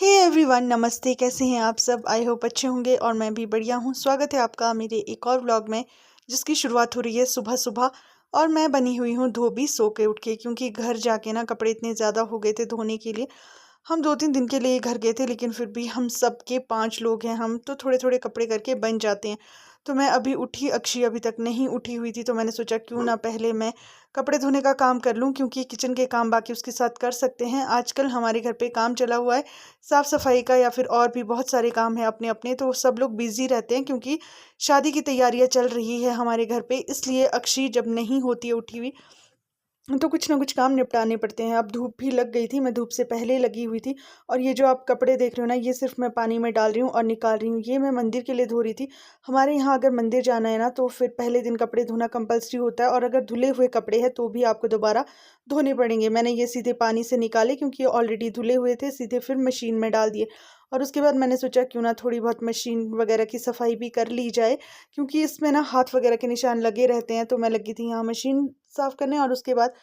Hey everyone, नमस्ते। कैसे हैं आप सब? आई होप अच्छे होंगे और मैं भी बढ़िया हूँ। स्वागत है आपका मेरे एक और व्लॉग में, जिसकी शुरुआत हो रही है सुबह सुबह। और मैं बनी हुई हूँ धोबी, सो के उठ के, क्योंकि घर जाके ना कपड़े इतने ज़्यादा हो गए थे धोने के लिए। हम 2-3 दिन के लिए घर गए थे, लेकिन फिर भी हम सब के 5 लोग हैं, हम तो थोड़े थोड़े कपड़े करके बन जाते हैं। तो मैं अभी उठी, अक्षी अभी तक नहीं उठी हुई थी, तो मैंने सोचा क्यों ना पहले मैं कपड़े धोने का काम कर लूँ, क्योंकि किचन के काम बाकी उसके साथ कर सकते हैं। आजकल हमारे घर पे काम चला हुआ है साफ़ सफाई का, या फिर और भी बहुत सारे काम हैं अपने अपने, तो सब लोग बिज़ी रहते हैं क्योंकि शादी की तैयारियां चल रही है हमारे घर पे। इसलिए अक्षी जब नहीं होती है उठी हुई, तो कुछ ना कुछ काम निपटाने पड़ते हैं। अब धूप भी लग गई थी, मैं धूप से पहले लगी हुई थी। और ये जो आप कपड़े देख रहे हो ना, ये सिर्फ मैं पानी में डाल रही हूँ और निकाल रही हूँ। ये मैं मंदिर के लिए धो रही थी। हमारे यहाँ अगर मंदिर जाना है ना, तो फिर पहले दिन कपड़े धोना कंपलसरी होता है, और अगर धुले हुए कपड़े हैं तो भी आपको दोबारा धोने पड़ेंगे। मैंने ये सीधे पानी से निकाले, क्योंकि ये ऑलरेडी धुले हुए थे, सीधे फिर मशीन में डाल दिए। और उसके बाद मैंने सोचा क्यों ना थोड़ी बहुत मशीन वगैरह की सफाई भी कर ली जाए, क्योंकि इसमें ना हाथ वगैरह के निशान लगे रहते हैं। तो मैं लगी थी यहाँ मशीन साफ़ करने, और उसके बाद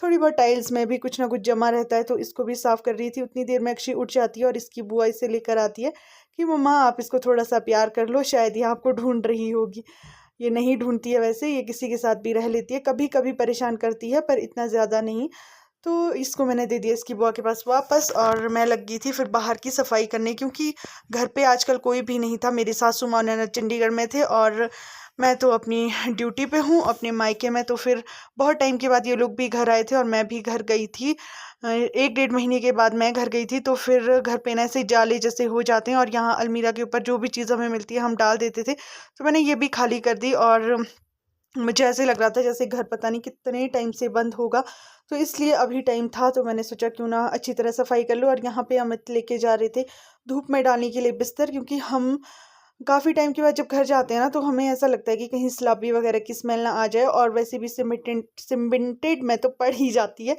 थोड़ी बहुत टाइल्स में भी कुछ ना कुछ जमा रहता है, तो इसको भी साफ़ कर रही थी। उतनी देर में अक्षी उठ जाती है और इसकी बुआ इसे लेकर आती है कि मम्मा आप इसको थोड़ा सा प्यार कर लो, शायद ये आपको ढूंढ रही होगी। ये नहीं ढूंढती है वैसे, ये किसी के साथ भी रह लेती है, कभी कभी परेशान करती है पर इतना ज़्यादा नहीं। तो इसको मैंने दे दिया इसकी बुआ के पास वापस, और मैं लग गई थी फिर बाहर की सफाई करने, क्योंकि घर पे आजकल कोई भी नहीं था। मेरी सासू माँ ननद चंडीगढ़ में थे, और मैं तो अपनी ड्यूटी पे हूँ अपने मायके में। तो फिर बहुत टाइम के बाद ये लोग भी घर आए थे और मैं भी घर गई थी। 1-1.5 महीने के बाद मैं घर गई थी। तो फिर घर पे ना ऐसे जाले जैसे हो जाते हैं, और यहाँ अलमीरा के ऊपर जो भी चीज़ हमें मिलती है हम डाल देते थे। तो मैंने ये भी खाली कर दी, और मुझे ऐसे लग रहा था जैसे घर पता नहीं कितने टाइम से बंद होगा। तो इसलिए अभी टाइम था, तो मैंने सोचा क्यों ना अच्छी तरह सफाई कर लो। और यहाँ पे अमित लेके जा रहे थे धूप में डालने के लिए बिस्तर, क्योंकि हम काफ़ी टाइम के बाद जब घर जाते हैं ना, तो हमें ऐसा लगता है कि कहीं स्लबी वगैरह की स्मेल ना आ जाए, और वैसे भी सिमेंटेड में तो पड़ ही जाती है।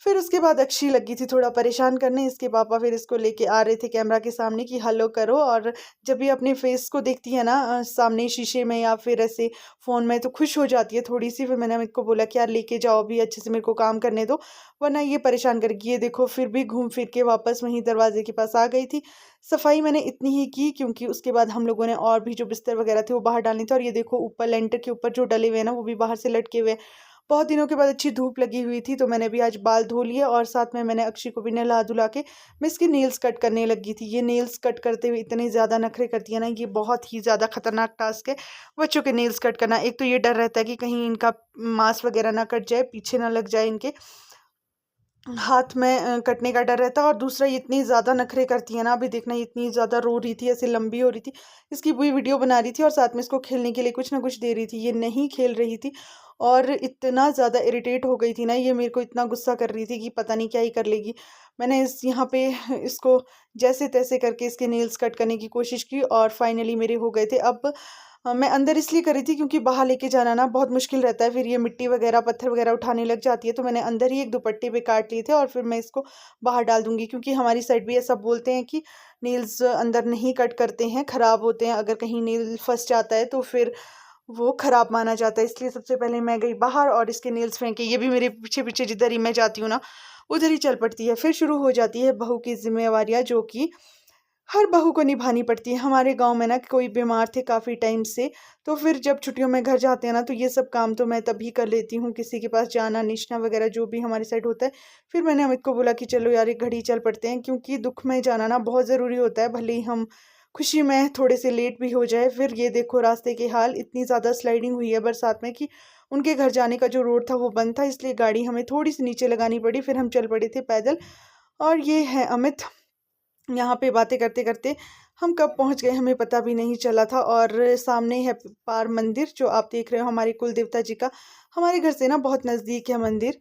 फिर उसके बाद अक्षी लगी थी थोड़ा परेशान करने। इसके पापा फिर इसको लेके आ रहे थे कैमरा के सामने कि हेलो करो। और जब ये अपने फेस को देखती है ना सामने शीशे में या फिर ऐसे फ़ोन में, तो खुश हो जाती है थोड़ी सी। फिर मैंने अमित को बोला कि यार लेके जाओ, अभी अच्छे से मेरे को काम करने दो, वरना ये परेशान करेगी। ये देखो फिर भी घूम फिर के वापस वहीं दरवाजे के पास आ गई थी। सफाई मैंने इतनी ही की, क्योंकि उसके बाद हम लोगों ने और भी जो बिस्तर वगैरह थे वो बाहर डालने थे। और ये देखो ऊपर लेंटर के ऊपर जो डले हुए हैं ना, वो भी बाहर से लटके हुए हैं। बहुत दिनों के बाद अच्छी धूप लगी हुई थी, तो मैंने भी आज बाल धो लिए, और साथ में मैंने अक्षी को भी नहला धुला के मैं इसकी नेल्स कट करने लगी थी। ये नेल्स कट करते हुए इतने ज़्यादा नखरे करती है ना, ये बहुत ही ज़्यादा खतरनाक टास्क है बच्चों के नेल्स कट करना। एक तो ये डर रहता है कि कहीं इनका मांस वगैरह ना कट जाए, पीछे ना लग जाए इनके हाथ में, कटने का डर रहता है। और दूसरा ये इतनी ज़्यादा नखरे करती है ना, अभी देखना ये इतनी ज़्यादा रो रही थी, ऐसे लंबी हो रही थी। इसकी पूरी वीडियो बना रही थी और साथ में इसको खेलने के लिए कुछ ना कुछ दे रही थी। ये नहीं खेल रही थी, और इतना ज़्यादा इरिटेट हो गई थी ना ये, मेरे को इतना गुस्सा कर रही थी कि पता नहीं क्या ही कर लेगी। मैंने इस यहाँ पे इसको जैसे तैसे करके इसके नेल्स कट करने की कोशिश की, और फाइनली मेरे हो गए थे। अब मैं अंदर इसलिए करी थी क्योंकि बाहर लेके जाना ना बहुत मुश्किल रहता है, फिर ये मिट्टी वगैरह पत्थर वगैरह उठाने लग जाती है। तो मैंने अंदर ही एक दुपट्टे पे काट लिए थे, और फिर मैं इसको बाहर डाल दूंगी, क्योंकि हमारी साइड भी ऐसा बोलते हैं कि नेल्स अंदर नहीं कट करते हैं, ख़राब होते हैं। अगर कहीं नेल फंस जाता है तो फिर वो ख़राब माना जाता है। इसलिए सबसे पहले मैं गई बाहर और इसके नेल्स फेंके। ये भी मेरे पीछे पीछे जिधर ही मैं जाती हूँ ना, उधर ही चल पड़ती है। फिर शुरू हो जाती है बहू की जिम्मेवारियाँ, जो कि हर बहू को निभानी पड़ती है। हमारे गांव में ना कोई बीमार थे काफ़ी टाइम से, तो फिर जब छुट्टियों में घर जाते हैं ना, तो ये सब काम तो मैं तभी कर लेती हूँ। किसी के पास जाना, निछना वगैरह जो भी हमारी साइड होता है। फिर मैंने अमित को बोला कि चलो यार एक घड़ी चल पड़ते हैं, क्योंकि दुख में जाना ना बहुत ज़रूरी होता है, भले ही हम खुशी में थोड़े से लेट भी हो जाए। फिर ये देखो रास्ते के हाल, इतनी ज़्यादा स्लाइडिंग हुई है बरसात में कि उनके घर जाने का जो रोड था वो बंद था, इसलिए गाड़ी हमें थोड़ी सी नीचे लगानी पड़ी। फिर हम चल पड़े थे पैदल। और ये है अमित। यहाँ पे बातें करते करते हम कब पहुँच गए हमें पता भी नहीं चला था। और सामने है पार मंदिर, जो आप देख रहे हो हमारे कुल देवता जी का। हमारे घर से ना बहुत नज़दीक है मंदिर।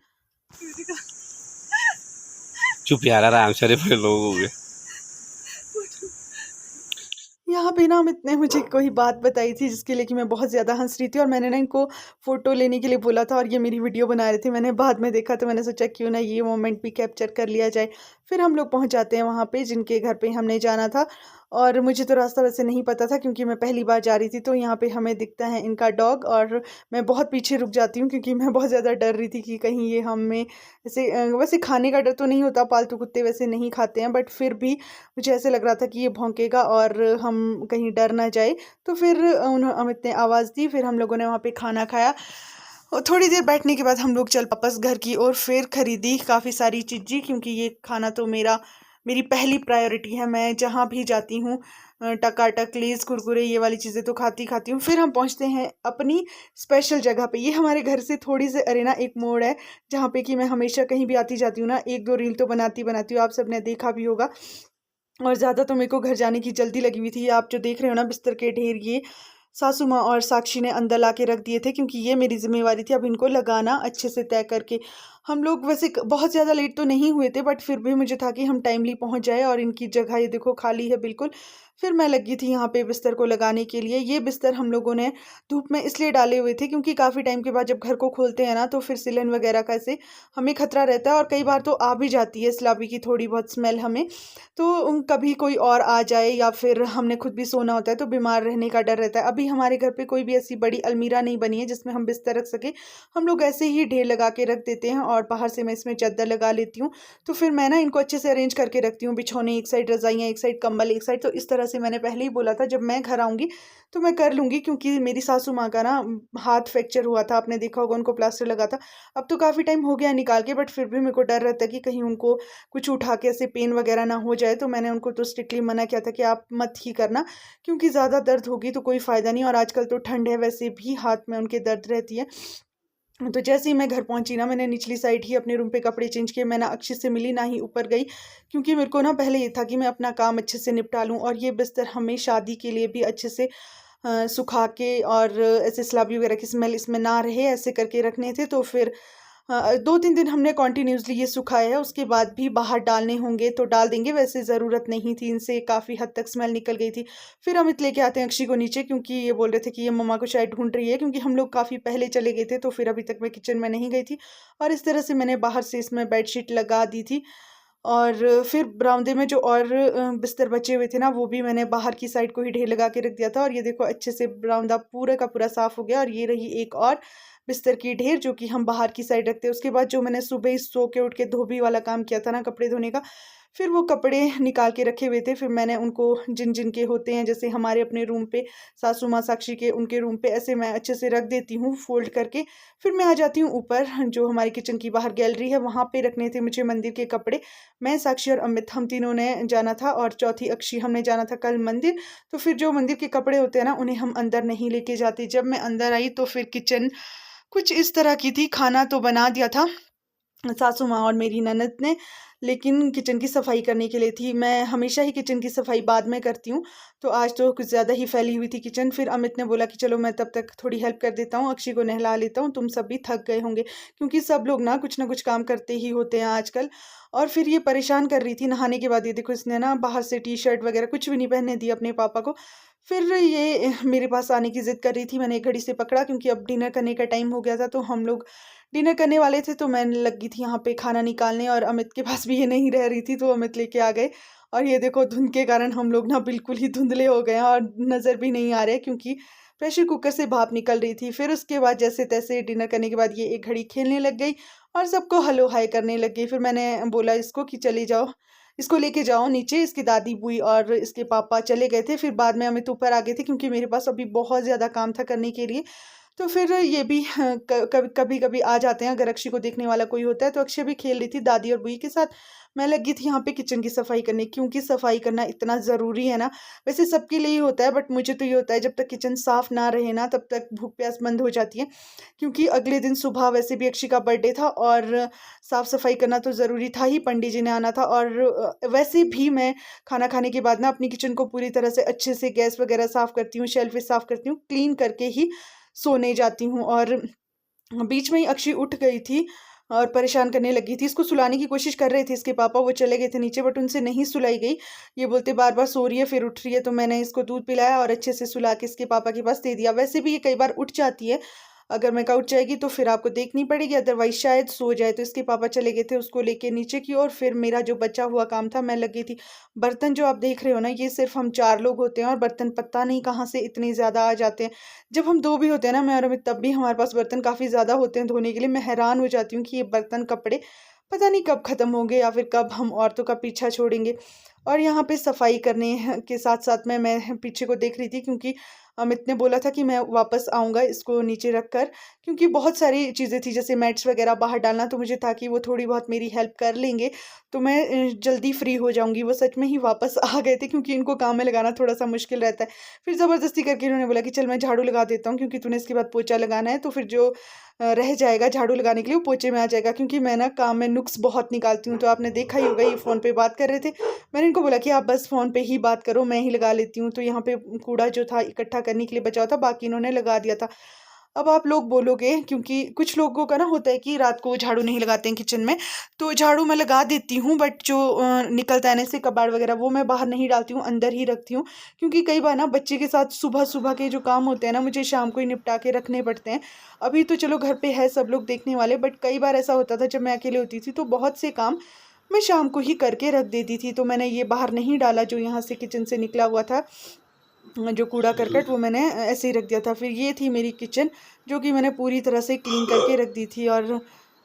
चुप यार, आराम से, अरे बड़े लोग हो गए। यहाँ पे ना अमित ने मुझे कोई बात बताई थी जिसके लिए कि मैं बहुत ज़्यादा हंस रही थी, और मैंने ना इनको फ़ोटो लेने के लिए बोला था और ये मेरी वीडियो बना रहे थे। मैंने बाद में देखा तो मैंने सोचा क्यों ना ये मोमेंट भी कैप्चर कर लिया जाए। फिर हम लोग पहुँच जाते हैं वहाँ पे जिनके घर पे हमने जाना था, और मुझे तो रास्ता वैसे नहीं पता था क्योंकि मैं पहली बार जा रही थी। तो यहाँ पे हमें दिखता है इनका डॉग, और मैं बहुत पीछे रुक जाती हूँ क्योंकि मैं बहुत ज़्यादा डर रही थी कि कहीं ये हमें वैसे खाने का डर तो नहीं होता, पालतू कुत्ते वैसे नहीं खाते हैं, बट फिर भी मुझे ऐसे लग रहा था कि ये भौंकेगा और हम कहीं डर ना जाए। तो फिर अमित ने आवाज़ दी, फिर हम लोगों ने वहाँ पे खाना खाया, और थोड़ी देर बैठने के बाद हम लोग चल वापस घर की ओर। फिर खरीदी काफ़ी सारी चीज़ें क्योंकि ये खाना तो मेरी पहली प्रायोरिटी है। मैं जहाँ भी जाती हूँ टकाटक, लेज़, कुरकुरे, ये वाली चीज़ें तो खाती खाती हूँ। फिर हम पहुँचते हैं अपनी स्पेशल जगह पे। ये हमारे घर से थोड़ी सी अरेना एक मोड़ है जहाँ पे कि मैं हमेशा कहीं भी आती जाती हूँ ना, एक दो रील तो बनाती बनाती हूँ, आप सबने देखा भी होगा। और ज़्यादा तो मेरे को घर जाने की जल्दी लगी हुई थी। आप जो देख रहे हो ना बिस्तर के ढेर, ये सासू माँ और साक्षी ने अंदर ला के रख दिए थे क्योंकि ये मेरी ज़िम्मेवारी थी अब इनको लगाना अच्छे से तय करके। हम लोग वैसे बहुत ज़्यादा लेट तो नहीं हुए थे, बट फिर भी मुझे था कि हम टाइमली पहुँच जाए, और इनकी जगह ये देखो खाली है बिल्कुल। फिर मैं लगी थी यहाँ पे बिस्तर को लगाने के लिए। ये बिस्तर हम लोगों ने धूप में इसलिए डाले हुए थे क्योंकि काफ़ी टाइम के बाद जब घर को खोलते हैं ना तो फिर सिलन वगैरह का ऐसे हमें खतरा रहता है, और कई बार तो आ भी जाती है स्लाबी की थोड़ी बहुत स्मेल हमें। तो कभी कोई और आ जाए या फिर हमने खुद भी सोना होता है तो बीमार रहने का डर रहता है। अभी हमारे घर पे कोई भी ऐसी बड़ी अलमीरा नहीं बनी है जिसमें हम बिस्तर रख सके। हम लोग ऐसे ही ढेर लगा के रख देते हैं, और बाहर से मैं इसमें चादर लगा लेती हूँ। तो फिर मैं ना इनको अच्छे से अरेंज करके रखती हूँ, बिछौने एक साइड, रजाइयाँ एक साइड, कंबल एक साइड। तो इस तरह से मैंने पहले ही बोला था जब मैं घर आऊँगी तो मैं कर लूँगी, क्योंकि मेरी सासू माँ का ना हाथ फ्रैक्चर हुआ था, आपने देखा होगा, उनको प्लास्टर लगा था। अब तो काफ़ी टाइम हो गया निकाल के, बट फिर भी मेरे को डर रहता है कि कहीं उनको कुछ उठा के ऐसे पेन वगैरह ना हो जाए। तो मैंने उनको तो स्ट्रिक्टली मना किया था कि आप मत ही करना, क्योंकि ज़्यादा दर्द होगी तो कोई फ़ायदा नहीं, और आजकल तो ठंड है, वैसे भी हाथ में उनके दर्द रहती है। तो जैसे ही मैं घर पहुंची ना, मैंने निचली साइड ही अपने रूम पे कपड़े चेंज किए। मैं ना अक्षय से मिली ना ही ऊपर गई, क्योंकि मेरे को ना पहले ये था कि मैं अपना काम अच्छे से निपटा लूँ, और ये बिस्तर हमें शादी के लिए भी अच्छे से सुखा के, और ऐसे स्लाबी वगैरह की स्मेल इसमें ना रहे, ऐसे करके रखने थे। तो फिर 2-3 दिन हमने कंटिन्यूअसली ये सुखाया है, उसके बाद भी बाहर डालने होंगे तो डाल देंगे, वैसे ज़रूरत नहीं थी, इनसे काफ़ी हद तक स्मेल निकल गई थी। फिर अमित लेके आते हैं अक्षी को नीचे, क्योंकि ये बोल रहे थे कि ये मम्मा को शायद ढूँढ रही है, क्योंकि हम लोग काफ़ी पहले चले गए थे तो फिर अभी तक मैं किचन में नहीं गई थी। और इस तरह से मैंने बाहर से इसमें बेडशीट लगा दी थी, और फिर बरामदे में जो और बिस्तर बचे हुए थे ना, वो भी मैंने बाहर की साइड को ही ढेर लगा के रख दिया था, और ये देखो अच्छे से बरामदा पूरा का पूरा साफ़ हो गया। और ये रही एक और बिस्तर की ढेर जो कि हम बाहर की साइड रखते हैं। उसके बाद जो मैंने सुबह ही सो के उठ के धोबी वाला काम किया था ना, कपड़े धोने का, फिर वो कपड़े निकाल के रखे हुए थे। फिर मैंने उनको जिन जिन के होते हैं, जैसे हमारे अपने रूम पे सासू माँ साक्षी के, उनके रूम पे ऐसे मैं अच्छे से रख देती हूँ फ़ोल्ड करके। फिर मैं आ जाती हूँ ऊपर, जो हमारी किचन की बाहर गैलरी है, वहाँ पे रखने थे मुझे मंदिर के कपड़े। मैं, साक्षी और अमित, हम तीनों ने जाना था, और चौथी अक्षी, हमने जाना था कल मंदिर। तो फिर जो मंदिर के कपड़े होते हैं ना, उन्हें हम अंदर नहीं लेके जाते। जब मैं अंदर आई तो फिर किचन कुछ इस तरह की थी। खाना तो बना दिया था सासू माँ और मेरी ननद ने, लेकिन किचन की सफाई करने के लिए थी। मैं हमेशा ही किचन की सफाई बाद में करती हूँ, तो आज तो कुछ ज़्यादा ही फैली हुई थी किचन। फिर अमित ने बोला कि चलो मैं तब तक थोड़ी हेल्प कर देता हूँ, अक्षय को नहला लेता हूँ, तुम सब भी थक गए होंगे, क्योंकि सब लोग ना कुछ काम करते ही होते हैं आजकल। और फिर ये परेशान कर रही थी नहाने के बाद। ये देखो, इसने ना बाहर से टी शर्ट वगैरह कुछ भी नहीं पहनने दी अपने पापा को। फिर ये मेरे पास आने की ज़िद कर रही थी। मैंने एक घड़ी से पकड़ा, क्योंकि अब डिनर करने का टाइम हो गया था, तो हम लोग डिनर करने वाले थे। तो मैं लगी थी यहाँ पे खाना निकालने, और अमित के पास भी ये नहीं रह रही थी, तो अमित लेके आ गए। और ये देखो, धुंध के कारण हम लोग ना बिल्कुल ही धुंधले हो गए हैं, और नज़र भी नहीं आ रहे, क्योंकि प्रेशर कुकर से भाप निकल रही थी। फिर उसके बाद जैसे तैसे डिनर करने के बाद ये एक घड़ी खेलने लग गई, और सबको हेलो हाय करने लग गई। फिर मैंने बोला इसको कि चली जाओ, इसको लेके जाओ नीचे। इसकी दादी बुई और इसके पापा चले गए थे। फिर बाद में अमित ऊपर आ गए थे, क्योंकि मेरे पास अभी बहुत ज़्यादा काम था करने के लिए। तो फिर ये भी कभी कभी आ जाते हैं, अगर अक्षय को देखने वाला कोई होता है। तो अक्षय भी खेल रही थी दादी और बुई के साथ। मैं लगी थी यहाँ पे किचन की सफाई करने, क्योंकि सफाई करना इतना ज़रूरी है ना। वैसे सबके लिए ही होता है, बट मुझे तो ये होता है जब तक किचन साफ़ ना रहे ना, तब तक भूख प्यास बंद हो जाती है। क्योंकि अगले दिन सुबह वैसे भी अक्षय का बर्थडे था, और साफ़ सफाई करना तो ज़रूरी था ही, पंडित जी ने आना था। और वैसे भी मैं खाना खाने के बाद ना अपनी किचन को पूरी तरह से अच्छे से गैस वगैरह साफ़ करती हूँ, शेल्फ़ें साफ़ करती हूँ, क्लीन करके ही सोने जाती हूँ। और बीच में ही अक्षी उठ गई थी, और परेशान करने लगी थी। इसको सुलाने की कोशिश कर रहे थे इसके पापा, वो चले गए थे नीचे बट उनसे नहीं सुलाई गई। ये बोलते बार बार सो रही है फिर उठ रही है, तो मैंने इसको दूध पिलाया और अच्छे से सुला के इसके पापा के पास दे दिया। वैसे भी ये कई बार उठ जाती है, अगर मैं कहा उठ जाएगी तो फिर आपको देखनी पड़ेगी, अदरवाइज शायद सो जाए। तो इसके पापा चले गए थे उसको लेके नीचे की ओर, फिर मेरा जो बचा हुआ काम था मैं लगी थी। बर्तन जो आप देख रहे हो ना, ये सिर्फ हम 4 लोग होते हैं और बर्तन पता नहीं कहाँ से इतने ज़्यादा आ जाते हैं। जब हम 2 भी होते हैं ना, मैं और अमित, तब भी हमारे पास बर्तन काफ़ी ज़्यादा होते हैं धोने के लिए। मैं हैरान हो जाती हूँ कि ये बर्तन कपड़े पता नहीं कब ख़त्म होंगे या फिर कब हम औरतों का पीछा छोड़ेंगे। और यहाँ पे सफाई करने के साथ साथ मैं पीछे को देख रही थी, क्योंकि अमित ने बोला था कि मैं वापस आऊँगा इसको नीचे रख कर, क्योंकि बहुत सारी चीज़ें थी जैसे मैट्स वगैरह बाहर डालना, तो मुझे था कि वो थोड़ी बहुत मेरी हेल्प कर लेंगे तो मैं जल्दी फ्री हो जाऊँगी। वो सच में ही वापस आ गए थे, क्योंकि इनको काम में लगाना थोड़ा-सा मुश्किल रहता है। फिर ज़बरदस्ती करके इन्होंने बोला कि चल मैं झाड़ू लगा देता हूँ, क्योंकि तूने इसके बाद पोछा लगाना है, तो फिर जो रह जाएगा झाड़ू लगाने के लिए वो पोछे में आ जाएगा। क्योंकि मैं ना काम में नुक्स बहुत निकालती हूँ, तो आपने देखा ही होगा ये फ़ोन पे बात कर रहे थे। मैंने इनको बोला कि आप बस फ़ोन पे ही बात करो, मैं ही लगा लेती हूँ। तो यहाँ पे कूड़ा जो था इकट्ठा करने के लिए बचा हुआ था, बाकी इन्होंने लगा दिया था। अब आप लोग बोलोगे, क्योंकि कुछ लोगों का ना होता है कि रात को झाड़ू नहीं लगाते हैं किचन में, तो झाड़ू मैं लगा देती हूँ बट जो निकलता है ना से कबाड़ वगैरह, वो मैं बाहर नहीं डालती हूँ, अंदर ही रखती हूँ। क्योंकि कई बार ना बच्चे के साथ सुबह सुबह के जो काम होते हैं ना, मुझे शाम को ही निपटा के रखने पड़ते हैं। अभी तो चलो घर पे है सब लोग देखने वाले, बट कई बार ऐसा होता था जब मैं अकेले होती थी तो बहुत से काम मैं शाम को ही करके रख देती थी। तो मैंने ये बाहर नहीं डाला जो यहाँ से किचन से निकला हुआ था, जो कूड़ा करकट, वो मैंने ऐसे ही रख दिया था। फिर ये थी मेरी किचन, जो कि मैंने पूरी तरह से क्लीन करके रख दी थी। और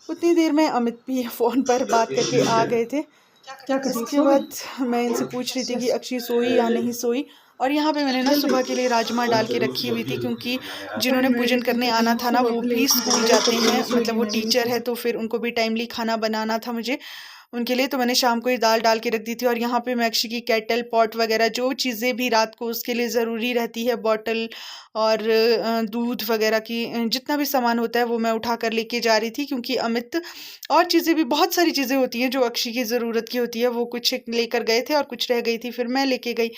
उतनी देर में अमित भी फ़ोन पर बात करके आ गए थे। क्या कर रही इसके सो गई? बाद मैं इनसे पूछ रही थी कि यस। अक्षी सोई या नहीं सोई। और यहाँ पे मैंने ना जल्दी। सुबह के लिए राजमा डाल के रखी हुई थी, क्योंकि जिन्होंने टाइम पूजन वेरी करने ठीक है, आना मैं था ना, सुबह वो भले भी ही स्कूल खाऊंगा जाते पर हैं, जल्दी मतलब सोएगी वो नहीं टीचर है, बिल्कुल। तो फिर उनको भी टाइमली खाना बनाना था मुझे उनके लिए। तो मैंने शाम को ये दाल डाल के रख दी थी। और यहाँ पे मैं अक्षी की केटल पॉट वगैरह जो चीज़ें भी रात को उसके लिए ज़रूरी रहती है, बॉटल और दूध वगैरह की जितना भी सामान होता है वो मैं उठा कर लेके जा रही थी। क्योंकि अमित और चीज़ें भी, बहुत सारी चीज़ें होती हैं जो अक्षी की ज़रूरत की होती है, वो कुछ लेकर गए थे और कुछ रह गई थी, फिर मैं लेके गई।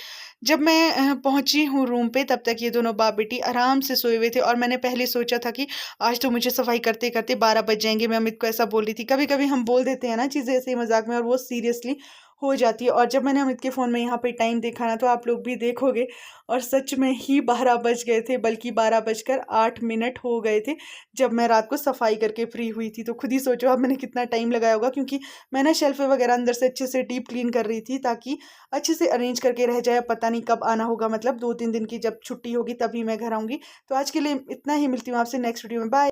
जब मैं पहुंची हूँ रूम पे, तब तक ये दोनों बाप बेटी आराम से सोए हुए थे। और मैंने पहले सोचा था कि आज तो मुझे सफाई करते करते 12 बज जाएंगे। मैं अमित को ऐसा बोल रही थी, कभी कभी हम बोल देते हैं ना चीज़ें ऐसे ही मजाक में, और वो सीरियसली हो जाती है। और जब मैंने अमित के फ़ोन में यहाँ पे टाइम देखा ना, तो आप लोग भी देखोगे, और सच में ही 12 बज गए थे, बल्कि 12 बजकर 8 मिनट हो गए थे जब मैं रात को सफाई करके फ्री हुई थी। तो खुद ही सोचो अब मैंने कितना टाइम लगाया होगा, क्योंकि मैं ना शेल्फ वगैरह अंदर से अच्छे से डीप क्लीन कर रही थी, ताकि अच्छे से अरेंज करके रह जाए। पता नहीं कब आना होगा, मतलब 2-3 दिन की जब छुट्टी होगी तभी मैं घर आऊँगी। तो आज के लिए इतना ही, मिलती हूँ आपसे नेक्स्ट वीडियो में, बाय।